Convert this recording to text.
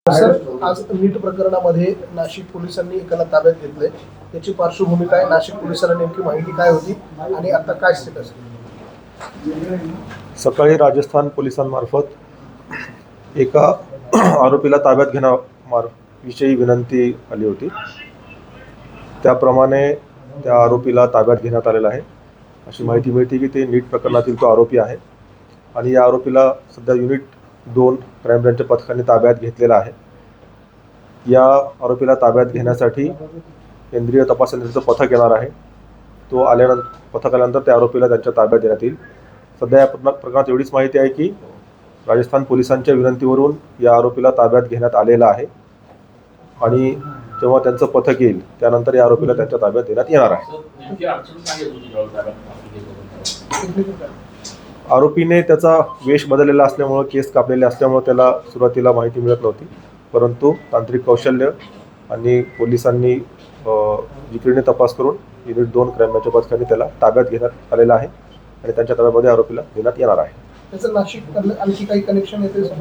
Sir, आज नीट प्रकरणामध्ये नाशिक पोलिसांनी एकाला ताब्यात घेतलंय. त्याची पार्श्वभूमी काय, नाशिक पोलिसांना नेमकी माहिती काय होती आणि आता काय स्टेटस? सकाळी राजस्थान पोलिसांमार्फत एका आरोपीला ताब्यात घेण्याविषयी विनंती आली होती. त्याप्रमाणे त्या आरोपीला ताब्यात घेण्यात आलेलं आहे. अशी माहिती मिळते की ते नीट प्रकरणातील तो आरोपी आहे आणि या आरोपीला सध्या युनिट 2 क्राईम ब्रँचच्या पथकाने ताब्यात घेतलेला आहे. या आरोपीला ताब्यात घेण्यासाठी केंद्रीय तपास यंत्रणेचं पथक येणार आहे. तो पथक आल्यानंतर त्या आरोपीला त्यांच्या ताब्यात देण्यात येईल. सध्या या प्रकरणात एवढीच माहिती आहे की राजस्थान पोलिसांच्या विनंतीवरून या आरोपीला ताब्यात घेण्यात आलेला आहे आणि जेव्हा त्यांचं पथक येईल त्यानंतर या आरोपीला त्यांच्या ताब्यात देण्यात येणार आहे. आरोपीने त्याचा वेश बदललेला असल्यामुळे, केस कापलेले असल्यामुळे त्याला सुरुवातीला माहिती मिळत नव्हती, परंतु तांत्रिक कौशल्य आणि पोलिसांनी जिकिरीने तपास करून युनिट 2 क्राईम ब्रँचच्या पथकाने त्याला ताब्यात घेण्यात आलेला आहे आणि त्यांच्या ताब्यामध्ये आरोपीला देण्यात येणार आहे. त्याचं नाशिक आणखी काही कनेक्शन येते सर?